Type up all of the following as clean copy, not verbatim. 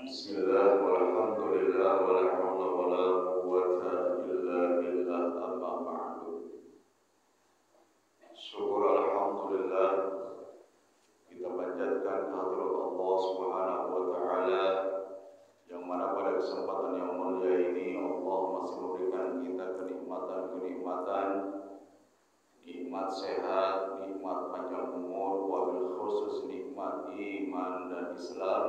Bismillah walhamdulillah wala haula wala quwwata illa billah amma ba'du. Syukur alhamdulillah kita panjatkan kehadirat Allah Subhanahu wa taala yang mana pada kesempatan yang mulia ini Allah masih memberikan kita kenikmatan, nikmat sehat, nikmat panjang umur, wabil khusus nikmat iman dan Islam,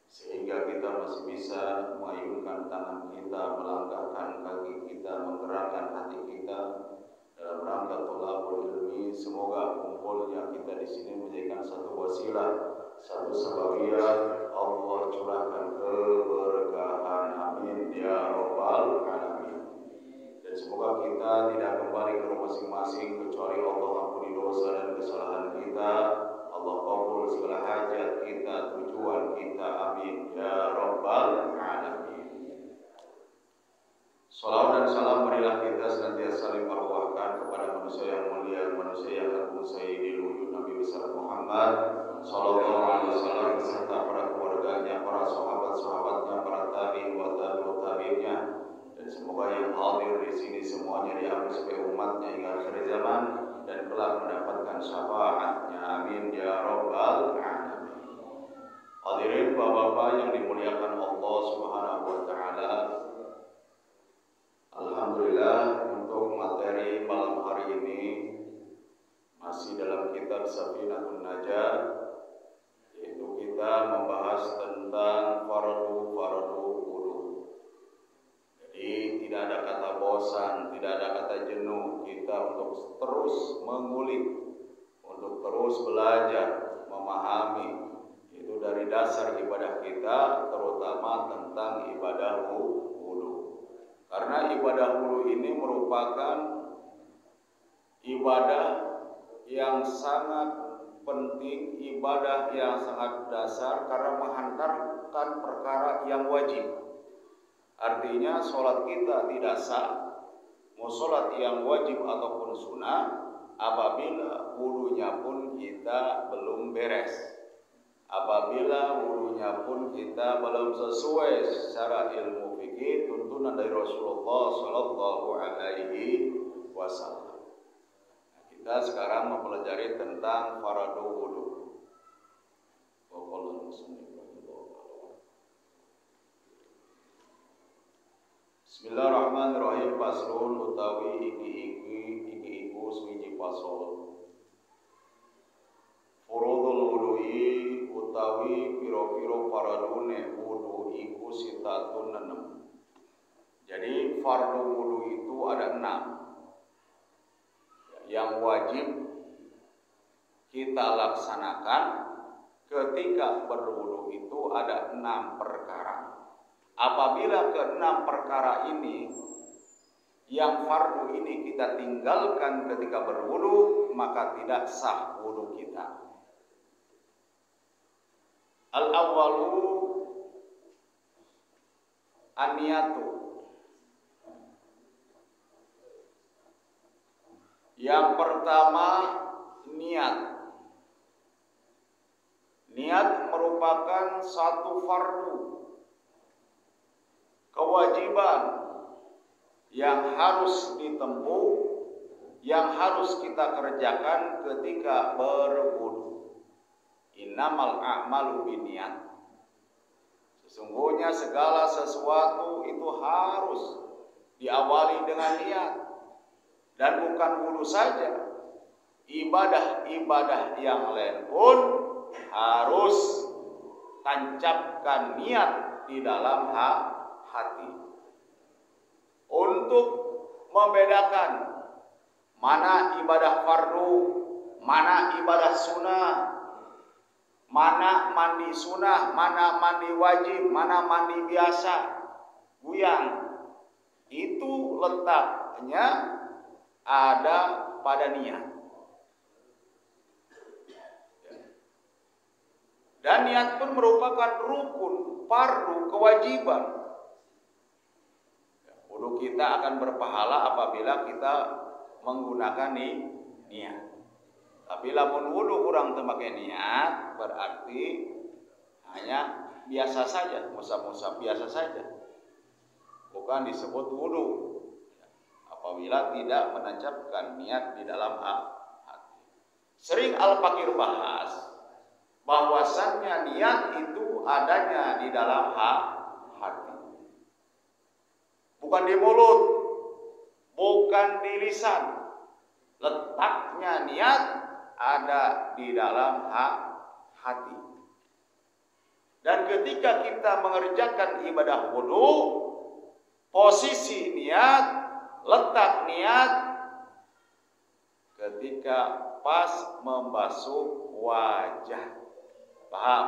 sehingga kita masih bisa mengayunkan tangan kita, melangkahkan kaki kita, menggerakkan hati kita dalam rangka thalabul ilmi. Semoga kumpulnya kita di sini menjadikan satu wasilah, satu sababiyah Allah curahkan keberkahan, amin ya rabbal alamin. Dan semoga kita tidak kembali ke rumah masing-masing kecuali Allah ampuni dosa dan kesalahan kita, Allah kabul segala hajat kita, tujuan kita, amin ya rabbal alamin. Salawat dan salam marilah kita senantiasa saling arwahkan kepada manusia yang mulia, manusia yang agung, Sayyidil Wujud Nabi besar Muhammad sallallahu alaihi wasallam beserta para keluarganya, para sahabat-sahabatnya, para tabi'in wa tabi'ut tabi'innya, dan semoga yang hadir di sini semuanya diambil sebagai umatnya hingga akhir zaman dan kelak mendapatkan syafaatnya, amin ya rabbal alamin. Hadirin bapak-bapak yang dimuliakan Allah Subhanahu wa taala, alhamdulillah untuk materi malam hari ini masih dalam kitab Safinatun Najah, yaitu kita membahas tentang fardu wudu. Jadi tidak ada kata bosan, tidak ada kata jenuh kita untuk terus mengulik, untuk terus belajar, memahami itu dari dasar ibadah kita, terutama tentang ibadah wudu. Karena ibadah wudu ini merupakan ibadah yang sangat penting, ibadah yang sangat dasar karena menghantarkan perkara yang wajib. Artinya sholat kita tidak sah, mau sholat yang wajib ataupun sunnah, apabila wudunya pun kita belum beres, apabila wudunya pun kita belum sesuai secara ilmu fikih tuntunan dari Rasulullah Sallallahu Alaihi Wasallam. Kita sekarang mempelajari tentang fardu wudu. Bismillahirrahmanirrahim. Faslun utawi iki iku suwiji fasol. Furudul wudu'i utawi piro-piro faradune wudu iku sitatun 6. Jadi fardu wudu itu ada 6 yang wajib kita laksanakan ketika berwudu. Itu ada 6 perkara. Apabila ke-6 perkara ini yang fardu ini kita tinggalkan ketika berwudu, maka tidak sah wudu kita. Al-awwalu an-niyatu. Yang pertama niat. Niat merupakan satu fardu, kewajiban yang harus ditempuh, yang harus kita kerjakan ketika berwudu. Innamal a'malu binniyat. Sesungguhnya segala sesuatu itu harus diawali dengan niat. Dan bukan wudu saja, ibadah-ibadah yang lain pun harus tancapkan niat di dalam hati untuk membedakan mana ibadah fardu, mana ibadah sunnah, mana mandi sunnah, mana mandi wajib, mana mandi biasa, buyang. Itu letaknya ada pada niat. Dan niat pun merupakan rukun, fardu, kewajiban. Wudu kita akan berpahala apabila kita menggunakan niat. Tapi lamun wudu kurang teu make niat, berarti hanya biasa saja, ngusap-ngusap biasa saja, bukan disebut wudu apabila tidak menancapkan niat di dalam hati. Sering Al-Fakir bahas bahwasannya niat itu adanya di dalam hati, bukan di mulut, bukan di lisan. Letaknya niat ada di dalam hati. Dan ketika kita mengerjakan ibadah wudu, posisi niat, letak niat ketika pas membasuh wajah. Paham?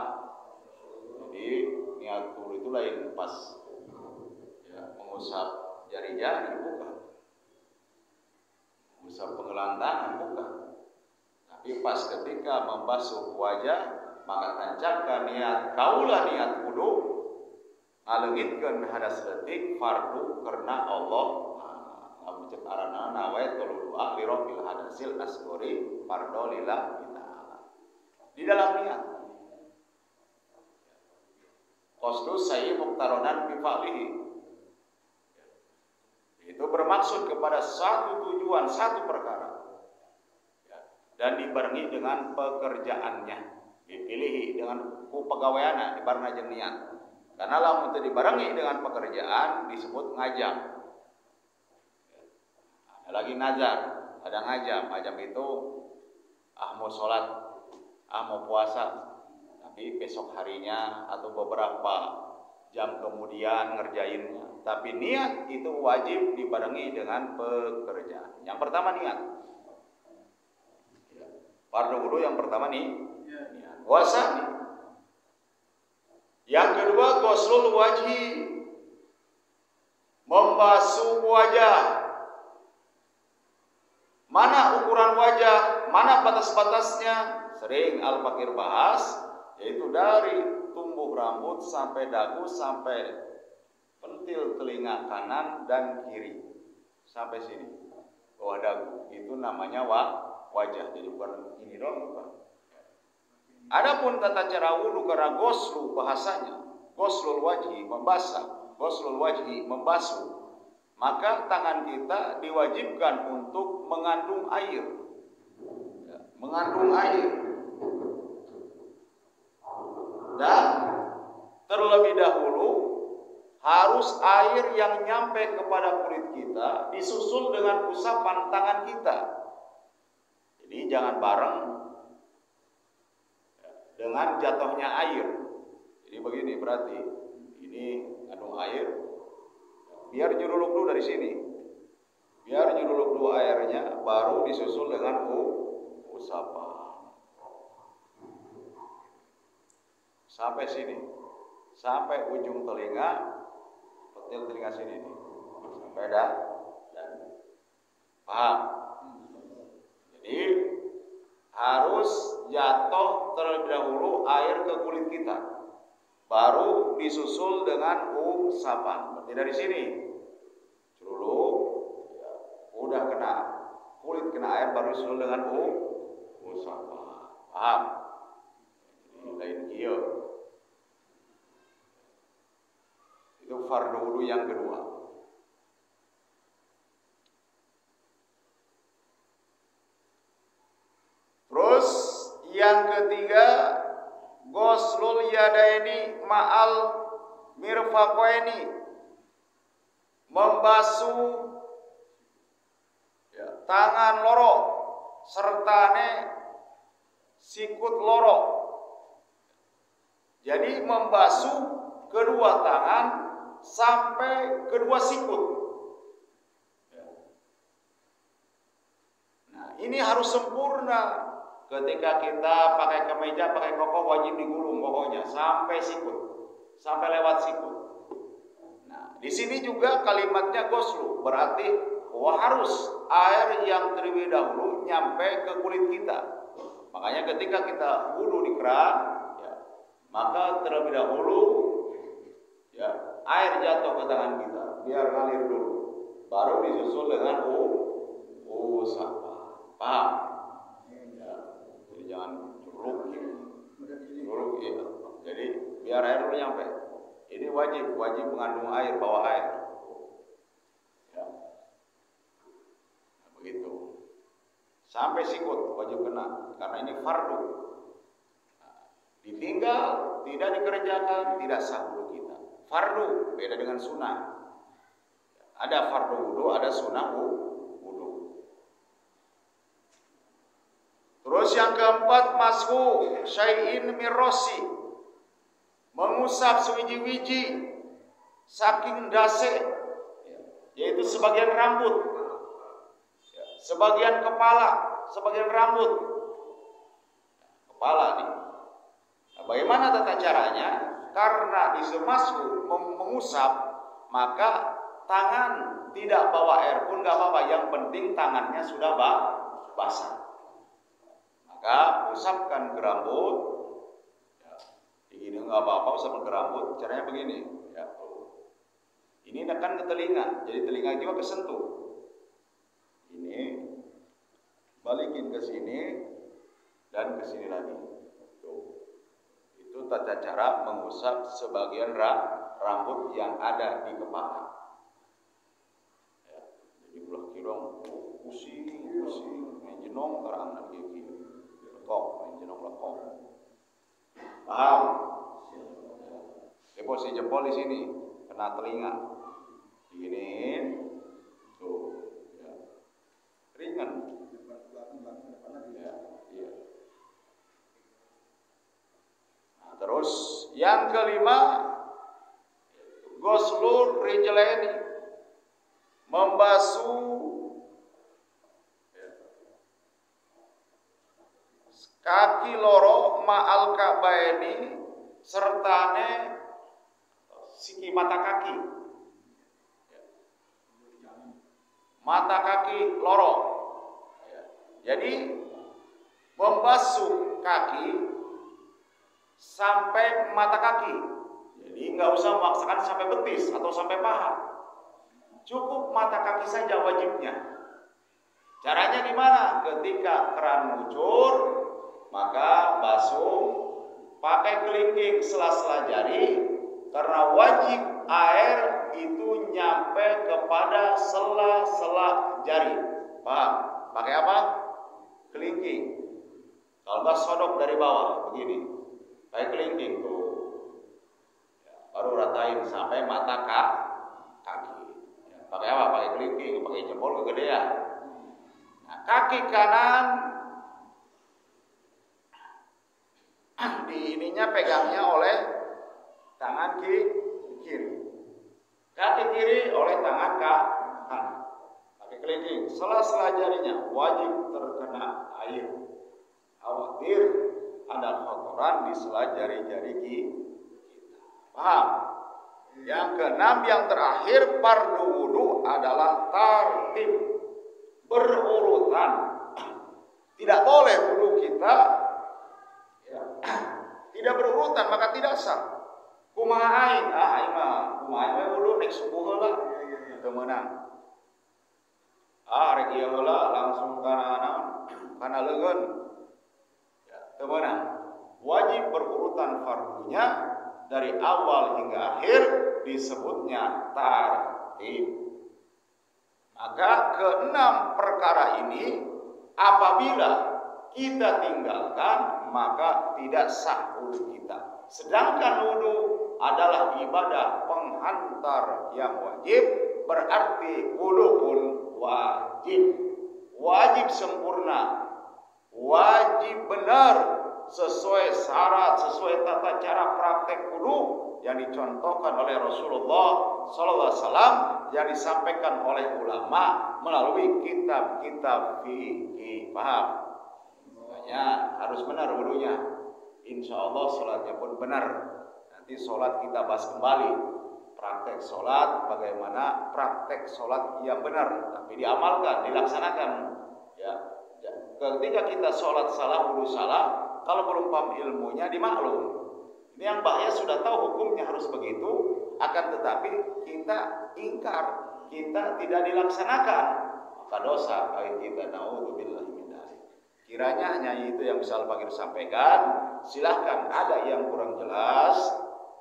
Jadi niat wudu itu lain pas ya, mengusap jari-jari, bukan. Mengusap pengelantangan, bukan. Tapi pas ketika membasuh wajah, maka tancapkan niat kaulah niat wudu ngaleungitkeun hadas leutik fardu karena Allah. Lamun cek aranna nawaitul wudu'a li rafil hadasil asghari fardhu lillahi ta'ala. Di dalam niat qasdu sayyi muqtaronan bi fa'lihi, itu bermaksud kepada satu tujuan, satu perkara dan dibarengi dengan pekerjaannya. Dipilih dengan pegawaiana dibarengi jeung niat. Karena lamun teu dibarengi dengan pekerjaan disebut ngajam. Ada lagi nazar, ada ngajam. Ngajam itu mau sholat, mau puasa, tapi besok harinya atau beberapa jam kemudian ngerjainnya. Tapi niat itu wajib dibarengi dengan pekerjaan. Yang pertama niat. Fardu wudu yang pertama nih wasani. Yang kedua ghuslul wajhi, membasuh wajah. Mana ukuran wajah, mana batas-batasnya? Sering Al-Fakir bahas, yaitu dari tumbuh rambut sampai dagu sampai pentil telinga kanan dan kiri sampai sini bawah dagu, itu namanya wajah. Jadi bukan ini dong, bukan. Adapun tata cara wudu karena ghuslu bahasanya, ghuslul wajhi membasuh, ghuslul wajhi membasuh, maka tangan kita diwajibkan untuk mengandung air, mengandung air, dan terlebih dahulu harus air yang nyampe kepada kulit kita disusul dengan usapan tangan kita. Jadi jangan bareng dengan jatuhnya air. Jadi begini, berarti ini ngandung air, biar nyuruluk dulu dari sini, biar nyuruluk dulu airnya, baru disusul dengan usapan sampai sini, sampai ujung telinga, pentil telinga sini nih, sampai dan paham? Jadi harus jatuh terlebih dahulu air ke kulit kita, baru disusul dengan usapan. Berarti dari sini curuluk, udah kena kulit, kena air, baru disusul dengan usapan. Paham? Ini lain kieu. Itu fardu wudu yang kedua. Terus yang ketiga, ghuslul yadaini ma'al mirfaqaini, membasuh tangan loro sertane sikut loro. Jadi membasuh kedua tangan sampai kedua sikut. Nah, ini harus sempurna. Ketika kita pakai kemeja, pakai koko, wajib digulung kokonya sampai sikut, sampai lewat sikut. Nah, di sini juga kalimatnya ghuslu, berarti harus air yang terlebih dahulu nyampe ke kulit kita. Makanya ketika kita wudu di keran, maka terlebih dahulu air jatuh ke tangan kita, biar ngalir dulu, baru disusul dengan usapan. Paham? Jangan curug ya. Jadi biar air dulu nyampe. Ini wajib mengandung air, bawa air. Ya. Nah, begitu. Sampai sikut wajib kena, karena ini fardu. Nah, ditinggal, tidak dikerjakan, tidak sah wudu kita. Fardu beda dengan sunnah. Ada fardu wudu, ada sunnah wudu. Terus yang keempat, mashu syai'in mirrosi, mengusap sewiji-wiji saking dase, yaitu sebagian rambut, sebagian kepala, sebagian rambut. Kepala nih. Nah, bagaimana tata caranya? Karena disemasku mengusap, maka tangan tidak bawa air pun nggak apa-apa. Yang penting tangannya sudah basah. Maka usapkan ke rambut. Ya, ini nggak apa-apa, usapkan ke rambut. Caranya begini. Ya, ini akan ke telinga, jadi telinga juga kesentuh. Ini balikin ke sini dan ke sini lagi. Itu tata cara mengusap sebagian rambut yang ada di kepala. Ya, jadi belah kirong pusing, jenong karang gigi, lekok, jenong lekok. Paham? Posisi jempol di sini, kena telinga, diginiin, tuh, ya. Ringan. Ya, iya. Terus yang kelima, ghuslur rijlaini, membasuh kaki loro ma'al ka'baini sertane siki mata kaki. Mata kaki loro. Jadi membasuh kaki sampai mata kaki. Jadi nggak usah memaksakan sampai betis atau sampai paha. Cukup mata kaki saja wajibnya. Caranya gimana? Ketika keran ngucur, maka basuh pakai kelingking sela-sela jari, karena wajib air itu nyampe kepada sela-sela jari. Paham? Pakai apa? Kelingking. Kalau nggak sodok dari bawah begini. Pakai kelingking tuh, ya, baru ratain sampai mata kaki. Ya, pakai apa? Pakai kelingking, pakai jempol kegedean. Nah, kaki kanan di ininya pegangnya oleh tangan kiri. Kaki kiri oleh tangan kanan. Pakai kelingking, sela-sela jarinya wajib terkena air. Khawatir ada kotoran di sela jari-jari kita. Paham? Yang keenam, yang terakhir, fardu wudu adalah tartib, berurutan. Tidak boleh wudu kita ya, tidak berurutan, maka tidak sah. Kumaha aing, aing mah kumaha wudu nek subuh heula teu meunang. Rek ieu heula langsung kana leungeun. Kemudian wajib berurutan fardunya dari awal hingga akhir, disebutnya tartib. Maka keenam perkara ini apabila kita tinggalkan maka tidak sah wudu kita. Sedangkan wudu adalah ibadah penghantar yang wajib, berarti wudu pun wajib sempurna. Wajib benar sesuai syarat, sesuai tata cara praktek wudu yang dicontohkan oleh Rasulullah SAW, yang disampaikan oleh ulama melalui kitab-kitab fikih. Paham? Makanya harus benar wudunya. Insya Allah sholatnya pun benar. Nanti sholat kita bahas kembali. Praktek sholat, bagaimana praktek sholat yang benar, tapi diamalkan, dilaksanakan. Ya. Ketika kita sholat salah, wudu salah, kalau belum paham ilmunya dimaklum. Ini yang bahaya, sudah tahu hukumnya harus begitu, akan tetapi kita ingkar, kita tidak dilaksanakan, maka dosa bagi kita. Naudzubillahi min dzalik. Kiranya hanya itu yang bisa Al-Fakir sampaikan. Silahkan ada yang kurang jelas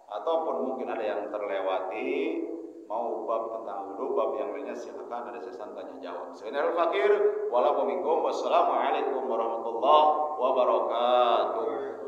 ataupun mungkin ada yang terlewati, mau bab tentang wudu, bab yang lainnya silakan, ada sesi tanya jawab. Saya Al-Fakir, wassalamualaikum warahmatullahi wabarakatuh.